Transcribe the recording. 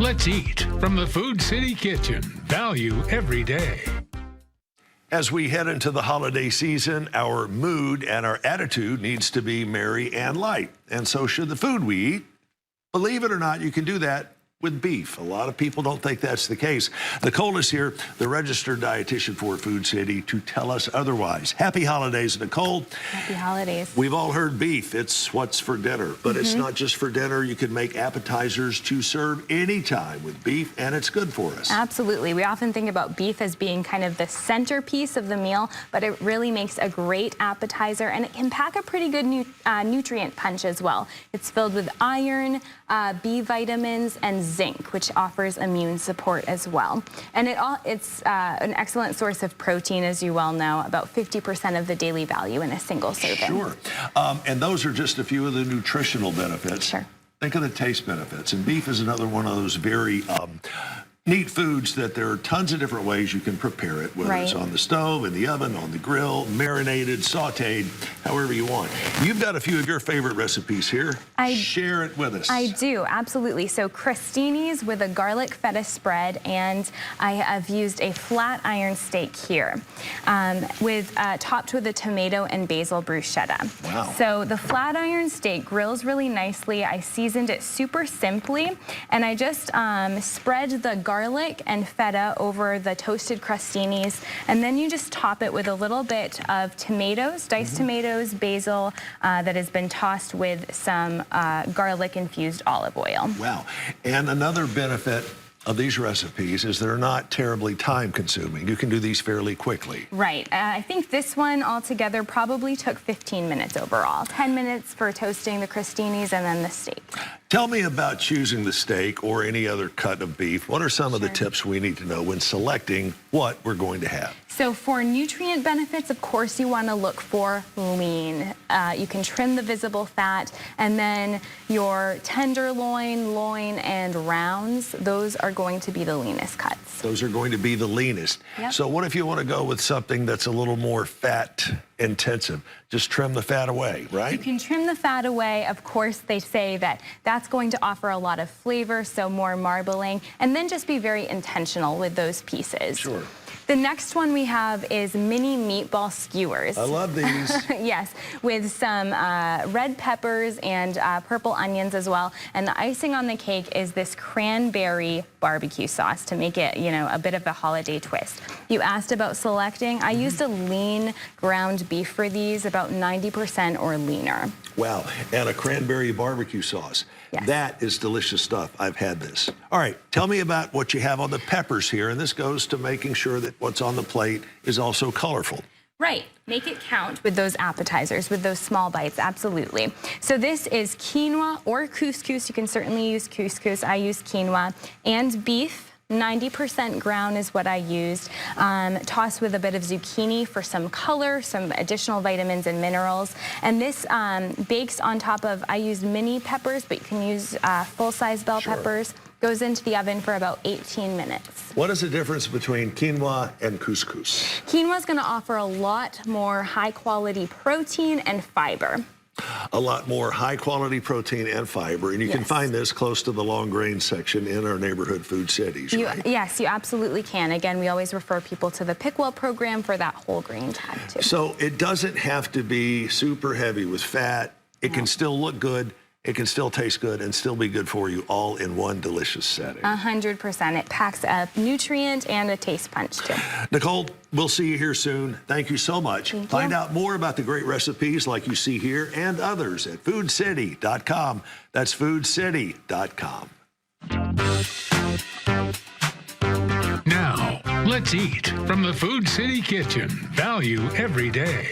Let's eat from the Food City Kitchen. Value every day. As we head into the holiday season, our mood and our attitude needs to be merry and light. And so should the food we eat. Believe it or not, you can do that with beef. A lot of people don't think that's the case. Nicole is here, the registered dietitian for Food City, to tell us otherwise. Happy holidays, Nicole. Happy holidays. We've all heard beef. It's what's for dinner, but it's not just for dinner. You can make appetizers to serve anytime with beef, and it's good for us. Absolutely. We often think about beef as being kind of the centerpiece of the meal, but it really makes a great appetizer, and it can pack a pretty good nutrient punch as well. It's filled with iron, B vitamins, and zinc, which offers immune support as well. And it's an excellent source of protein, as you well know, about 50% of the daily value in a single serving. Sure. And those are just a few of the nutritional benefits. Sure. Think of the taste benefits. And beef is another one of those very neat foods that there are tons of different ways you can prepare it, whether it's on the stove, in the oven, on the grill, marinated, sauteed, however you want. You've got a few of your favorite recipes here. Share it with us. I do, absolutely. So crostinis with a garlic feta spread, and I have used a flat iron steak here, topped with a tomato and basil bruschetta. Wow. So the flat iron steak grills really nicely. I seasoned it super simply, and I just spread the garlic and feta over the toasted crostinis, and then you just top it with a little bit of tomatoes, diced tomatoes, basil that has been tossed with some garlic infused olive oil. Wow. And another benefit of these recipes is they're not terribly time consuming. You can do these fairly quickly. Right. I think this one altogether probably took 15 minutes overall. 10 minutes for toasting the crostinis and then the steak. Tell me about choosing the steak or any other cut of beef. What are some of the tips we need to know when selecting what we're going to have? So for nutrient benefits, of course, you want to look for lean. You can trim the visible fat, and then your tenderloin, loin, and rounds, those are going to be the leanest cuts. Those are going to be the leanest. Yep. So what if you want to go with something that's a little more fat intensive? Just trim the fat away, right? You can trim the fat away. Of course, they say that that's going to offer a lot of flavor, so more marbling, and then just be very intentional with those pieces. Sure. The next one we have is mini meatball skewers. I love these. Yes, with some red peppers and purple onions as well. And the icing on the cake is this cranberry barbecue sauce to make it, you know, a bit of a holiday twist. You asked about selecting. I used a lean ground beef for these, about 90% or leaner. Wow, and a cranberry barbecue sauce. Yes. That is delicious stuff. I've had this. All right, tell me about what you have on the peppers here, and this goes to making sure that what's on the plate is also colorful. Right. Make it count with those appetizers, with those small bites, absolutely. So this is quinoa or couscous. You can certainly use couscous. I use quinoa and beef. 90% ground is what I used. Tossed with a bit of zucchini for some color, some additional vitamins and minerals. And this bakes on top of, I used mini peppers, but you can use full-size bell peppers. Goes into the oven for about 18 minutes. What is the difference between quinoa and couscous? Quinoa is going to offer a lot more high-quality protein and fiber. A lot more high-quality protein and fiber, and you can find this close to the long grain section in our neighborhood food cities, right? Yes, you absolutely can. Again, we always refer people to the Pick Well program for that whole grain tag, too. So it doesn't have to be super heavy with fat. It can still look good. It can still taste good and still be good for you, all in one delicious setting. 100%. It packs a nutrient and a taste punch, too. Nicole, we'll see you here soon. Thank you so much. Thank you. Find out more about the great recipes like you see here and others at foodcity.com. That's foodcity.com. Now, let's eat from the Food City Kitchen. Value every day.